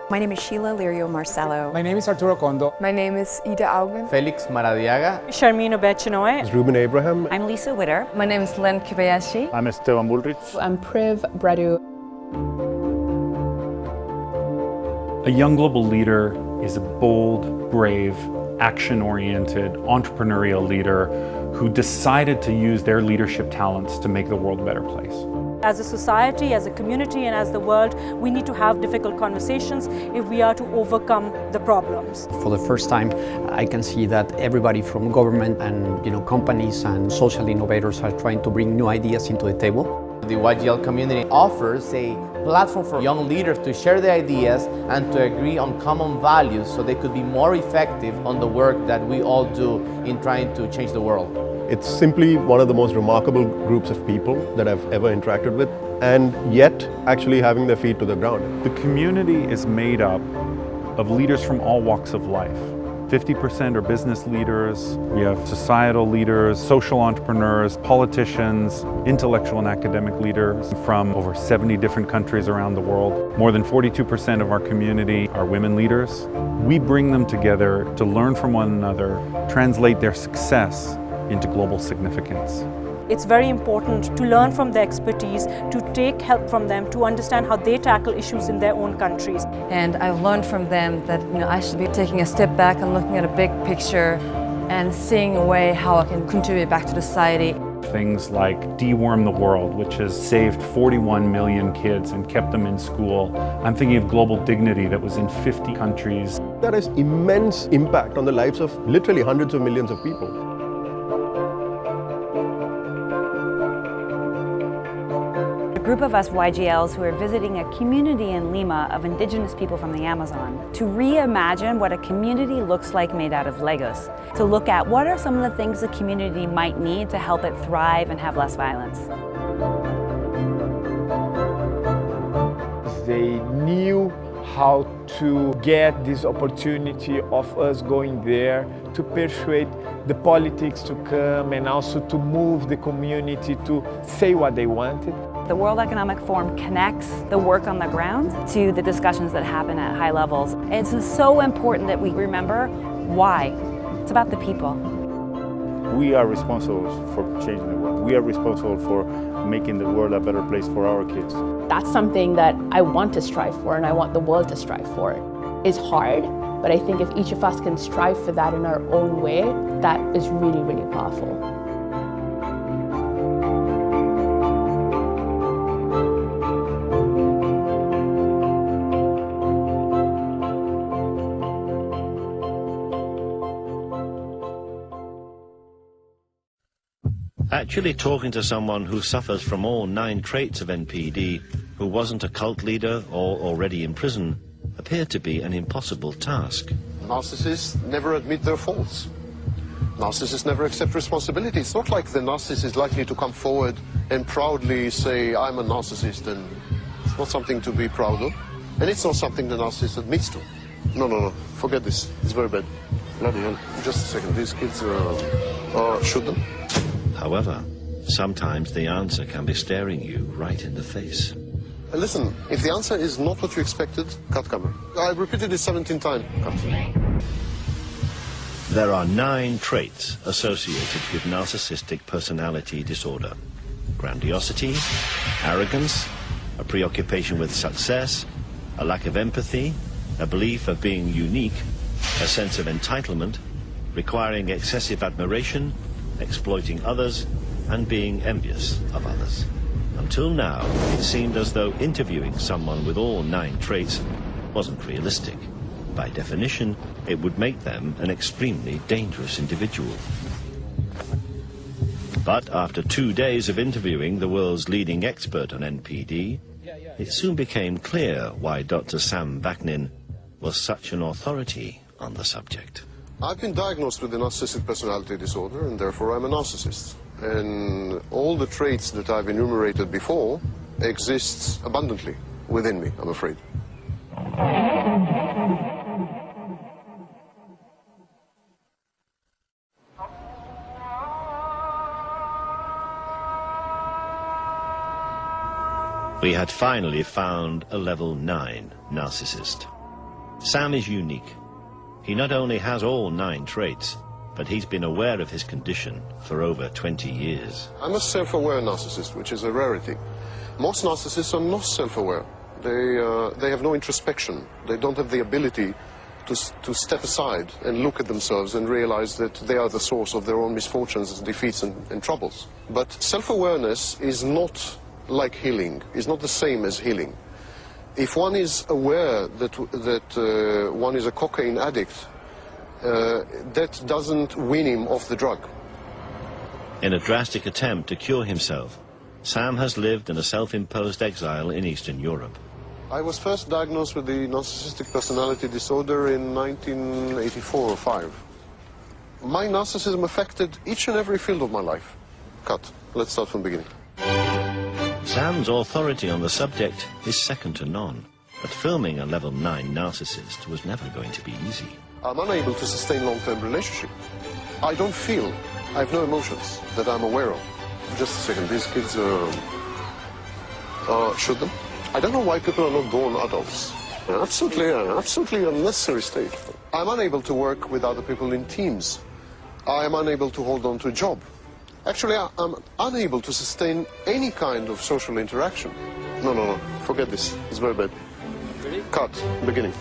My name is Sheila Lirio Marcello. My name is Arturo Kondo. My name is Ida Augen. Felix Maradiaga. Sharmeen Obechinoy. It's Ruben Abraham. I'm Lisa Witter. My name is Len Kobayashi. I'm Esteban Bullrich. I'm Priv Bradu. A young global leader is a bold, brave, action-oriented, entrepreneurial leader who decided to use their leadership talents to make the world a better place. As a society, as a community, and as the world, we need to have difficult conversations if we are to overcome the problems. For the first time, I can see that everybody from government and companies and social innovators are trying to bring new ideas into the table. The YGL community offers a platform for young leaders to share their ideas and to agree on common values so they could be more effective on the work that we all do in trying to change the world. It's simply one of the most remarkable groups of people that I've ever interacted with, and yet actually having their feet to the ground. The community is made up of leaders from all walks of life. 50% are business leaders, we have societal leaders, social entrepreneurs, politicians, intellectual and academic leaders from over 70 different countries around the world. More than 42% of our community are women leaders. We bring them together to learn from one another, translate their success into global significance. It's very important to learn from their expertise, to take help from them, to understand how they tackle issues in their own countries. And I've learned from them that I should be taking a step back and looking at a big picture and seeing a way how I can contribute back to the society. Things like Deworm the World, which has saved 41 million kids and kept them in school. I'm thinking of Global Dignity that was in 50 countries. That has immense impact on the lives of literally hundreds of millions of people. A group of us YGLs who are visiting a community in Lima of indigenous people from the Amazon to reimagine what a community looks like made out of Legos, to look at what are some of the things the community might need to help it thrive and have less violence. They knew how to get this opportunity of us going there to persuade the politics to come and also to move the community to say what they wanted. The World Economic Forum connects the work on the ground to the discussions that happen at high levels. It's so important that we remember why. It's about the people. We are responsible for changing the world. We are responsible for making the world a better place for our kids. That's something that I want to strive for and I want the world to strive for. It's hard, but I think if each of us can strive for that in our own way, that is really, really powerful. Actually talking to someone who suffers from all 9 traits of NPD, who wasn't a cult leader or already in prison, appeared to be an impossible task. Narcissists never admit their faults. Narcissists never accept responsibility. It's not like the narcissist is likely to come forward and proudly say, I'm a narcissist, and it's not something to be proud of. And it's not something the narcissist admits to. No, forget this. It's very bad. Bloody hell. Just a second, these kids, shoot them. However, sometimes the answer can be staring you right in the face. Listen, if the answer is not what you expected, cut camera. I've repeated it 17 times. Cut. There are 9 traits associated with narcissistic personality disorder: grandiosity, arrogance, a preoccupation with success, a lack of empathy, a belief of being unique, a sense of entitlement, requiring excessive admiration, exploiting others, and being envious of others. Until now, it seemed as though interviewing someone with all 9 traits wasn't realistic. By definition, it would make them an extremely dangerous individual. But after 2 days of interviewing the world's leading expert on NPD, it soon became clear why Dr. Sam Vaknin was such an authority on the subject. I've been diagnosed with a narcissistic personality disorder, and therefore I'm a narcissist. And all the traits that I've enumerated before exist abundantly within me, I'm afraid. We had finally found a level 9 narcissist. Sam is unique. He not only has all 9 traits, but he's been aware of his condition for over 20 years. I'm a self-aware narcissist, which is a rarity. Most narcissists are not self-aware. They have no introspection. They don't have the ability to step aside and look at themselves and realize that they are the source of their own misfortunes, defeats, and troubles. But self-awareness is not like healing, is not the same as healing. If one is aware that one is a cocaine addict, that doesn't wean him off the drug. In a drastic attempt to cure himself, Sam has lived in a self-imposed exile in Eastern Europe. I was first diagnosed with the narcissistic personality disorder in 1984 or 5. My narcissism affected each and every field of my life. Cut. Let's start from the beginning. Sam's authority on the subject is second to none, but filming a level 9 narcissist was never going to be easy. I'm unable to sustain long-term relationship. I don't feel, I have no emotions that I'm aware of. Just a second, these kids shoot them? I don't know why people are not born adults. Absolutely unnecessary state. I'm unable to work with other people in teams. I am unable to hold on to a job. Actually, I'm unable to sustain any kind of social interaction. No, forget this. It's very bad. Cut. Beginning.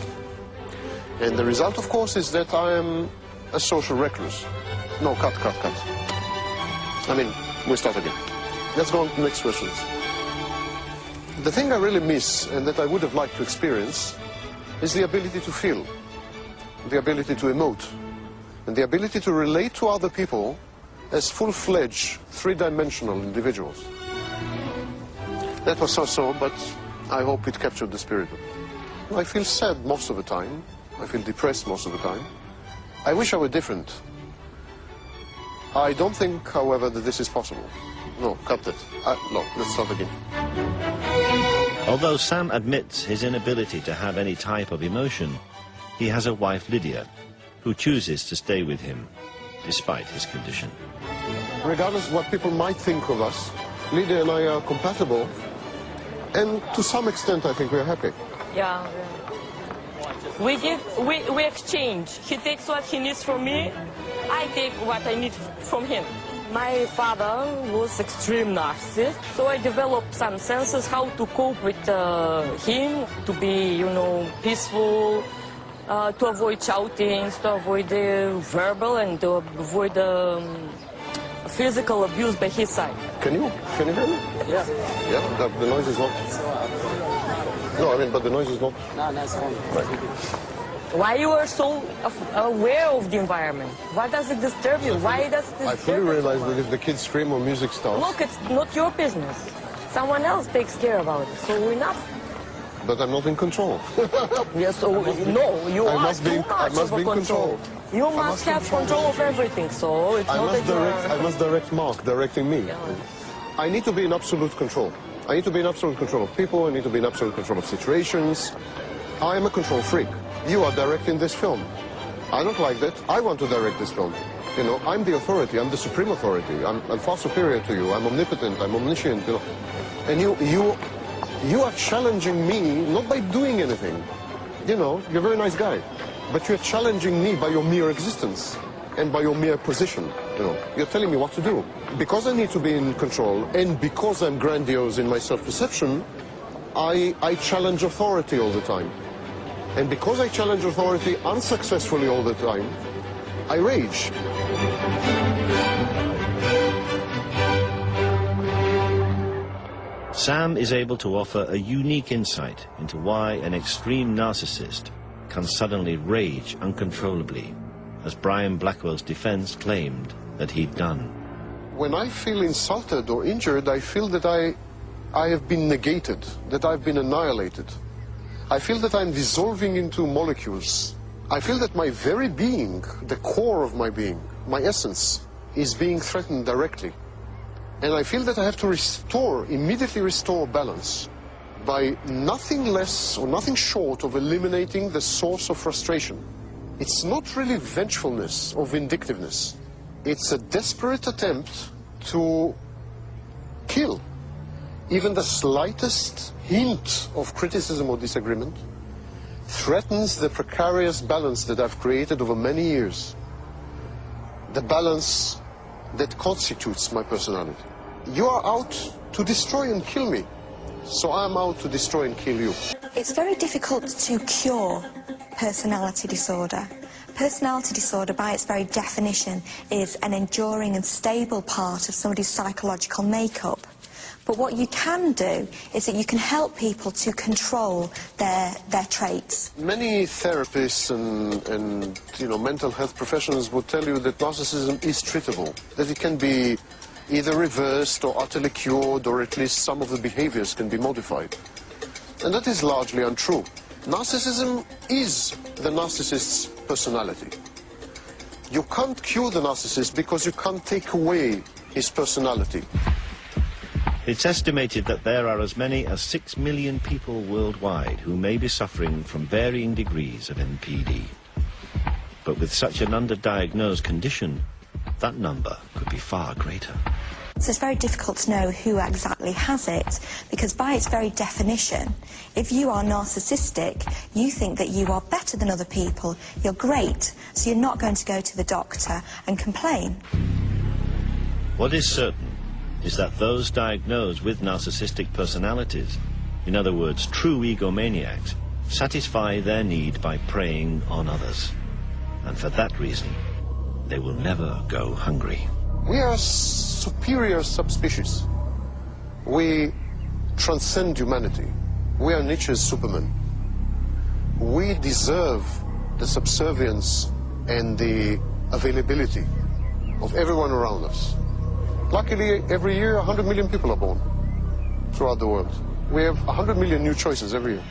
And the result, of course, is that I am a social recluse. No, cut. I mean, we start again. Let's go on to the next questions. The thing I really miss, and that I would have liked to experience, is the ability to feel, the ability to emote, and the ability to relate to other people as full-fledged, three-dimensional individuals. That was so-so, but I hope it captured the spirit. I feel sad most of the time. I feel depressed most of the time. I wish I were different. I don't think, however, that this is possible. No, cut that. No, let's start again. Although Sam admits his inability to have any type of emotion, he has a wife, Lydia, who chooses to stay with him, despite his condition. Regardless of what people might think of us, Lydia and I are compatible, and to some extent I think we are happy. Yeah. We exchange. He takes what he needs from me, I take what I need from him. My father was extreme narcissist, so I developed some senses how to cope with him, to be, peaceful, to avoid shoutings, to avoid the verbal, and to avoid physical abuse by his side. Can you hear me? Yeah. Yeah, the noise is not... No, I mean, but the noise is not... No, that's fine. Right. Why you are so aware of the environment? Why does it disturb you? Why does it disturb you? I fully realize that if the kids scream or music starts... Look, it's not your business. Someone else takes care about it, so enough. But I'm not in control. Yes, so no, you are too much I must be in control. You must have control of everything, so it's not that you I must direct Mark, directing me. Yeah. I need to be in absolute control. I need to be in absolute control of people. I need to be in absolute control of situations. I am a control freak. You are directing this film. I don't like that. I want to direct this film. I'm the authority. I'm the supreme authority. I'm far superior to you. I'm omnipotent. I'm omniscient. And you are challenging me not by doing anything. You're a very nice guy. But you're challenging me by your mere existence and by your mere position. You're telling me what to do. Because I need to be in control and because I'm grandiose in my self-perception, I challenge authority all the time. And because I challenge authority unsuccessfully all the time, I rage. Sam is able to offer a unique insight into why an extreme narcissist can suddenly rage uncontrollably, as Brian Blackwell's defense claimed that he'd done. When I feel insulted or injured, I feel that I have been negated, that I've been annihilated. I feel that I'm dissolving into molecules. I feel that my very being, the core of my being, my essence, is being threatened directly. And I feel that I have to immediately restore balance by nothing less or nothing short of eliminating the source of frustration. It's not really vengefulness or vindictiveness. It's a desperate attempt to kill even the slightest hint of criticism or disagreement, threatens the precarious balance that I've created over many years, the balance that constitutes my personality. You are out to destroy and kill me, so I'm out to destroy and kill you. It's very difficult to cure personality disorder. Personality disorder, by its very definition, is an enduring and stable part of somebody's psychological makeup. But what you can do is that you can help people to control their traits. Many therapists and mental health professionals will tell you that narcissism is treatable, that it can be either reversed or utterly cured, or at least some of the behaviors can be modified. And that is largely untrue. Narcissism is the narcissist's personality. You can't cure the narcissist because you can't take away his personality. It's estimated that there are as many as 6 million people worldwide who may be suffering from varying degrees of NPD. But with such an underdiagnosed condition, that number could be far greater. So it's very difficult to know who exactly has it, because by its very definition, if you are narcissistic, you think that you are better than other people, you're great, so you're not going to go to the doctor and complain. What is certain is that those diagnosed with narcissistic personalities, in other words, true egomaniacs, satisfy their need by preying on others. And for that reason, they will never go hungry. We are superior subspecies. We transcend humanity. We are Nietzsche's Superman. We deserve the subservience and the availability of everyone around us. Luckily, every year 100 million people are born throughout the world. We have 100 million new choices every year.